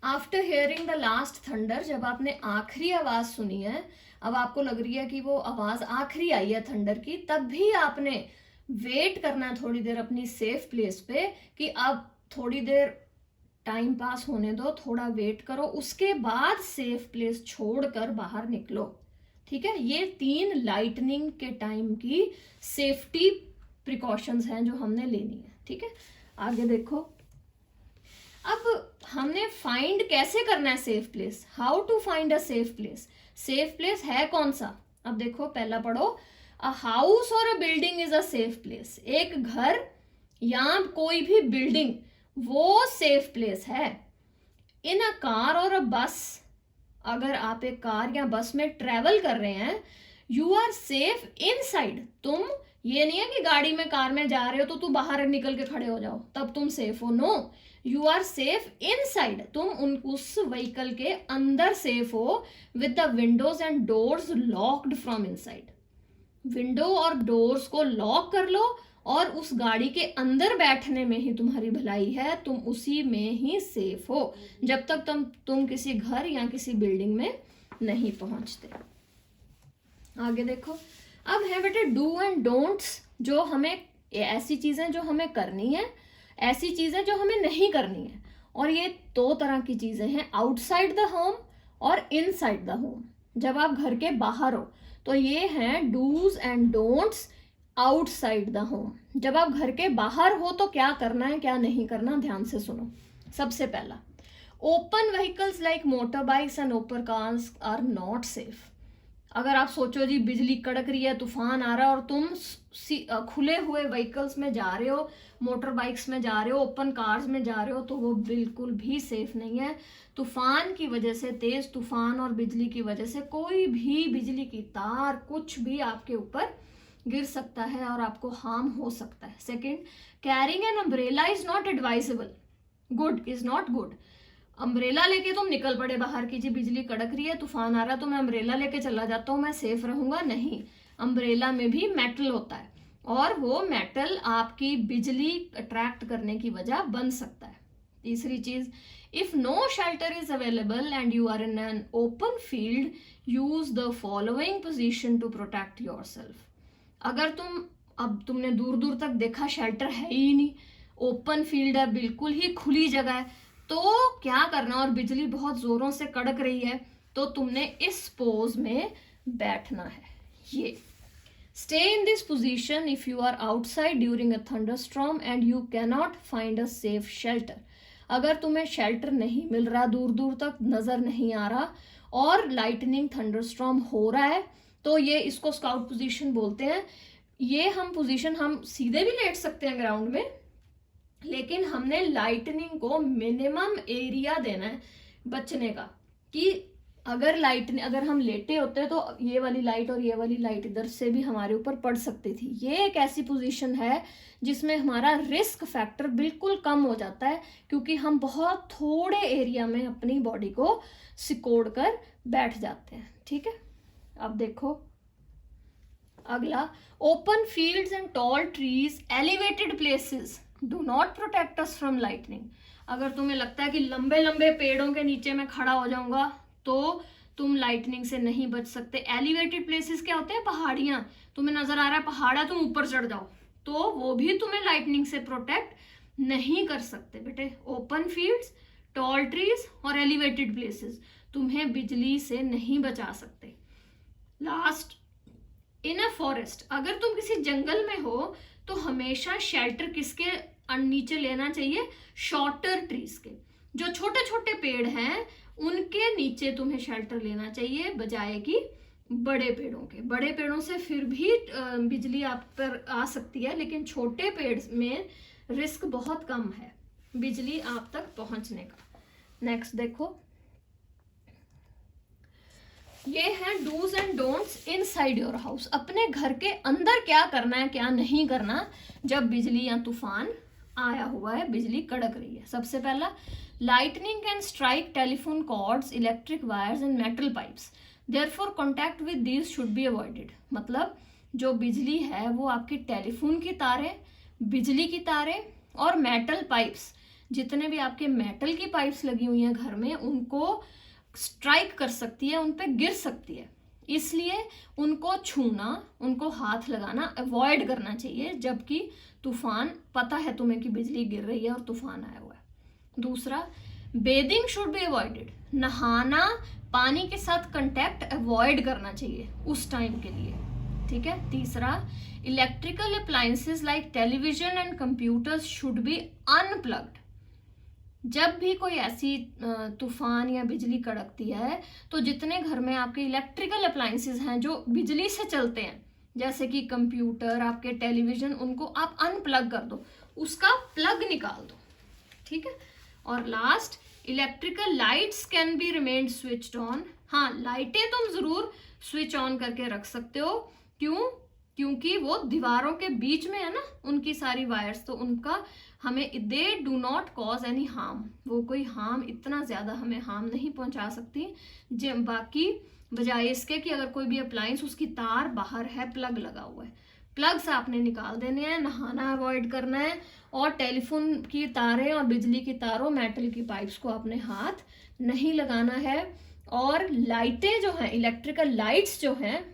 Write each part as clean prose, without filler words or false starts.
After hearing the last thunder, जब आपने आखिरी आवाज सुनी है, अब आपको लग रही है कि वो आवाज आखिरी आई है थंडर की, तब भी आपने वेट करना है थोड़ी देर अपनी सेफ प्लेस पे कि अब थोड़ी देर टाइम पास होने दो, थोड़ा वेट करो, उसके बाद सेफ प्लेस छोड़कर बाहर निकलो। ठीक है, ये 3 लाइटनिंग के टाइम की सेफ्टी प्रिकॉशंस हैं जो हमने लेनी है। ठीक है, आगे देखो। अब हमने फाइंड कैसे करना है safe place, how to find a safe place. Safe place है कौन सा, अब देखो पहला पढ़ो, अ हाउस और a building is a safe place. एक घर या कोई भी बिल्डिंग वो सेफ प्लेस है। इन अ कार और अ बस, अगर आप एक कार या बस में ट्रेवल कर रहे हैं, यू आर सेफ इनसाइड। तुम, ये नहीं है कि गाड़ी में कार में जा रहे हो तो तुम बाहर निकल के खड़े हो जाओ तब तुम सेफ हो, no, you are safe inside. तुम उस व्हीकल के अंदर सेफ हो, with the windows and doors locked from inside. Window और डोर्स को लॉक कर लो और उस गाड़ी के अंदर बैठने में ही तुम्हारी भलाई है, तुम उसी में ही सेफ हो जब तक तुम किसी घर या किसी बिल्डिंग में नहीं पहुंचते। आगे देखो, अब है बेटे डू एंड डोंट्स, जो हमें, ऐसी चीजें जो हमें करनी है, ऐसी चीजें जो हमें नहीं करनी है। और ये 2 तरह की चीजें हैं, आउटसाइड द होम और इनसाइड द होम। जब आप घर के बाहर हो तो ये हैं dos and don'ts outside the home. जब आप घर के बाहर हो तो क्या करना है क्या नहीं करना, ध्यान से सुनो। सबसे पहला, open vehicles like motor bikes and open cars are not safe. अगर आप सोचो जी बिजली कड़क रही है, तूफान आ रहा है और तुम खुले हुए व्हीकल्स में जा रहे हो, मोटर बाइक्स में जा रहे हो, ओपन कार्स में जा रहे हो, तो वो बिल्कुल भी सेफ नहीं है। तूफान की वजह से, तेज तूफान और बिजली की वजह से कोई भी बिजली की तार, कुछ भी आपके ऊपर गिर सकता है और आपको हार्म हो सकता है। Second, carrying an umbrella is not advisable, good is not good. Umbrella लेके तुम निकल पड़े बाहर की, जी बिजली कड़क रही है, तूफान आ रहा है तो मैं अम्ब्रेला लेके चला जाता हूँ, मैं सेफ रहूंगा, नहीं। अम्ब्रेला में भी मेटल होता है और वो मेटल आपकी बिजली अट्रैक्ट करने की वजह बन सकता है। तीसरी चीज, if no shelter is available and you are in an open field, use the following position to protect yourself. अगर अब तुमने दूर दूर तक देखा शेल्टर है ही नहीं, ओपन फील्ड है, बिल्कुल ही खुली जगह है, तो क्या करना, और बिजली बहुत जोरों से कड़क रही है, तो तुमने इस पोज में बैठना है। ये stay in this position if you are outside during a thunderstorm and you cannot find a safe shelter. अगर तुम्हें शेल्टर नहीं मिल रहा, दूर दूर तक नजर नहीं आ रहा और लाइटनिंग थंडरस्टॉर्म हो रहा है, तो ये, इसको स्काउट पोजीशन बोलते हैं। ये पोजीशन हम सीधे भी लेट सकते हैं ग्राउंड में, लेकिन हमने लाइटनिंग को मिनिमम एरिया देना है बचने का, कि अगर हम लेटे होते तो ये वाली लाइट और ये वाली लाइट इधर से भी हमारे ऊपर पड़ सकती थी। ये एक ऐसी पोजीशन है जिसमें हमारा रिस्क फैक्टर बिल्कुल कम हो जाता है, क्योंकि हम बहुत थोड़े एरिया में अपनी बॉडी को सिकोड़ कर बैठ जाते हैं। ठीक है, अब देखो अगला, open fields and tall trees, elevated places do not protect us from lightning. अगर तुम्हें लगता है कि लंबे लंबे पेड़ों के नीचे मैं खड़ा हो जाऊंगा तो तुम लाइटनिंग से नहीं बच सकते। एलिवेटेड प्लेसेस क्या होते हैं, पहाड़ियां, तुम्हें नजर आ रहा है पहाड़ है, तुम ऊपर चढ़ जाओ तो वो भी तुम्हें लाइटनिंग से प्रोटेक्ट नहीं कर सकते बेटे। ओपन फील्ड्स, टॉल ट्रीज और एलिवेटेड प्लेसेस तुम्हें बिजली से नहीं बचा सकते। लास्ट, इन अ फॉरेस्ट, अगर तुम किसी जंगल में हो तो हमेशा शेल्टर किसके नीचे लेना चाहिए, शॉर्टर ट्रीज के। जो छोटे छोटे पेड़ हैं उनके नीचे तुम्हें शेल्टर लेना चाहिए, बजाय कि बड़े पेड़ों के। बड़े पेड़ों से फिर भी बिजली आप पर आ सकती है, लेकिन छोटे पेड़ में रिस्क बहुत कम है बिजली आप तक पहुंचने का। नेक्स्ट देखो, ये है dos and don'ts inside your house. अपने घर के अंदर क्या करना है क्या नहीं करना जब बिजली या तूफान आया हुआ है, बिजली कड़क रही है। सबसे पहला, lightning can strike telephone cords, electric wires and metal pipes, therefore contact with these should be avoided. मतलब जो बिजली है वो आपकी टेलीफोन की तारें, बिजली की तारें और मेटल पाइप्स, जितने भी आपके मेटल की पाइप्स लगी हुई हैं घर में उनको स्ट्राइक कर सकती है, उन पे गिर सकती है। इसलिए उनको छूना, उनको हाथ लगाना अवॉइड करना चाहिए, जबकि तूफान, पता है तुम्हें कि बिजली गिर रही है और तूफान आया हुआ है। दूसरा, बेदिंग शुड बी अवॉइडेड, नहाना, पानी के साथ कंटेक्ट अवॉइड करना चाहिए उस टाइम के लिए, ठीक है। तीसरा, electrical appliances like television and computers should be unplugged. जब भी कोई ऐसी तूफान या बिजली कड़कती है तो जितने घर में आपके इलेक्ट्रिकल अप्लायंसेस हैं जो बिजली से चलते हैं, जैसे कि कंप्यूटर, आपके टेलीविजन, उनको आप अनप्लग कर दो, उसका प्लग निकाल दो, ठीक है। और last, electrical lights can be remained switched on. हाँ, लाइटें तुम जरूर स्विच ऑन करके रख सकते हो। क्यों? क्योंकि वो दीवारों के बीच में है ना उनकी सारी वायर्स, तो उनका हमें, they do not cause any harm, वो कोई हार्म, इतना ज़्यादा हमें हार्म नहीं पहुंचा सकती। बाकी बजाय इसके कि अगर कोई भी अप्लायंस, उसकी तार बाहर है, प्लग लगा हुआ है, प्लग्स आपने निकाल देने हैं, नहाना अवॉइड करना है, और टेलीफोन की तारें और बिजली की तारों, मेटल की पाइप्स को अपने हाथ नहीं लगाना है। और लाइटें जो हैं, इलेक्ट्रिकल लाइट्स जो हैं,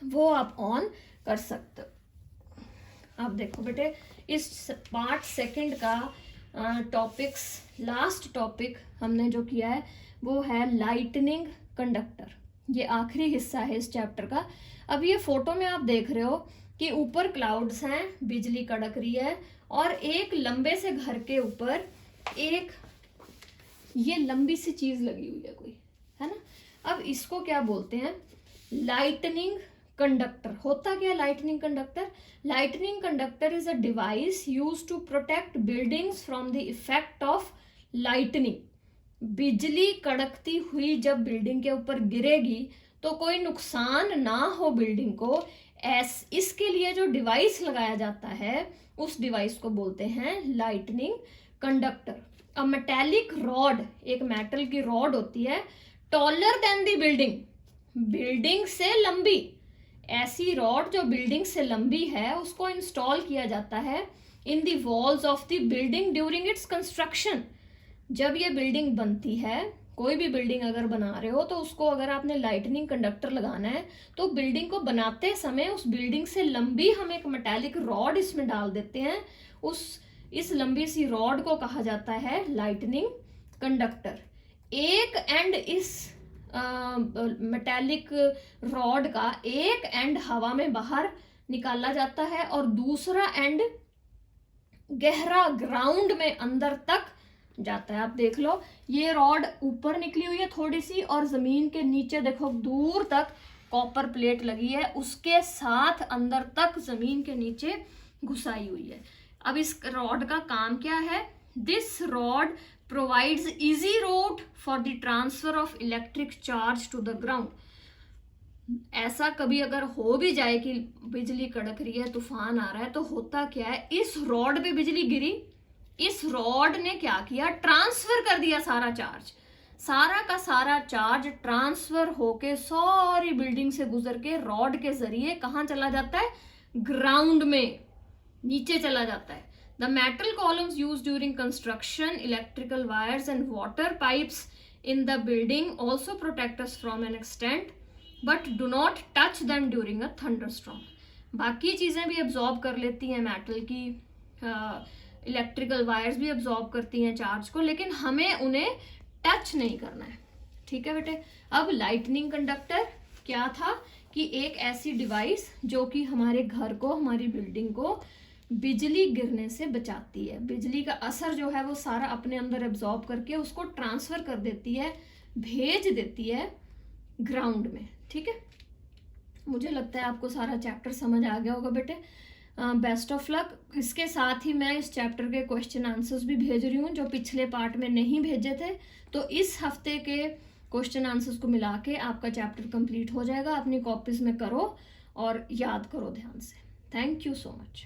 वो आप ऑन कर सकते हो। अब देखो बेटे, इस पार्ट सेकंड का टॉपिक्स, लास्ट टॉपिक हमने जो किया है वो है लाइटनिंग कंडक्टर। ये आखिरी हिस्सा है इस चैप्टर का। अब ये फोटो में आप देख रहे हो कि ऊपर क्लाउड्स हैं, बिजली कड़क रही है, और एक लंबे से घर के ऊपर एक ये लंबी सी चीज लगी हुई है कोई, है ना। अब इसको क्या बोलते हैं? Lightning conductor. होता क्या lightning conductor? Lightning conductor is a device used to protect buildings from the effect of lightning. बिजली कड़कती हुई जब बिल्डिंग के ऊपर गिरेगी तो कोई नुकसान ना हो बिल्डिंग को, इसके लिए जो डिवाइस लगाया जाता है उस डिवाइस को बोलते हैं lightning conductor. A metallic rod, एक मेटल की रॉड होती है, taller than the building, building से लंबी, ऐसी रॉड जो बिल्डिंग से लंबी है, उसको इंस्टॉल किया जाता है in the walls of the building during its construction. जब ये बिल्डिंग बनती है, कोई भी बिल्डिंग अगर बना रहे हो तो उसको अगर आपने लाइटनिंग कंडक्टर लगाना है तो बिल्डिंग को बनाते समय उस बिल्डिंग से लंबी हम एक मेटालिक रॉड इसमें डाल देते हैं, इस लंबी सी रॉड को कहा जाता है लाइटनिंग कंडक्टर। एक एंड इस मेटालिक रॉड का एक एंड हवा में बाहर निकाला जाता है और दूसरा एंड गहरा ग्राउंड में अंदर तक जाता है। आप देख लो, ये रॉड ऊपर निकली हुई है थोड़ी सी, और जमीन के नीचे देखो दूर तक कॉपर प्लेट लगी है, उसके साथ अंदर तक जमीन के नीचे घुसाई हुई है। अब इस रॉड का काम क्या है? This rod provides easy route for the transfer of electric charge to the ground. ऐसा कभी अगर हो भी जाए कि बिजली कड़क रही है, तूफान आ रहा है, तो होता क्या है, इस रॉड पे बिजली गिरी, इस रॉड ने क्या किया, ट्रांसफर कर दिया सारा चार्ज, सारा का सारा चार्ज ट्रांसफर होके सारी बिल्डिंग से गुजर के रॉड के जरिए कहाँ चला जाता है? ग्राउंड में, नीचे चला जाता है। The metal columns used during construction, electrical wires and water pipes in the building also protect us from an extent, but do not touch them during a thunderstorm. बाकी चीज़ें भी absorb कर लेती हैं, मेटल की इलेक्ट्रिकल वायर्स भी absorb करती हैं चार्ज को, लेकिन हमें उन्हें टच नहीं करना है, ठीक है बेटे। अब लाइटनिंग कंडक्टर क्या था कि एक ऐसी डिवाइस जो कि हमारे घर को, हमारी बिल्डिंग को बिजली गिरने से बचाती है, बिजली का असर जो है वो सारा अपने अंदर एब्जॉर्ब करके उसको ट्रांसफर कर देती है, भेज देती है ग्राउंड में, ठीक है। मुझे लगता है आपको सारा चैप्टर समझ आ गया होगा बेटे। Best of luck. इसके साथ ही मैं इस चैप्टर के क्वेश्चन आंसर्स भी भेज रही हूँ जो पिछले पार्ट में नहीं भेजे थे, तो इस हफ्ते के क्वेश्चन आंसर्स को मिला के आपका चैप्टर कंप्लीट हो जाएगा। अपनी कॉपीज में करो और याद करो ध्यान से। Thank you so much.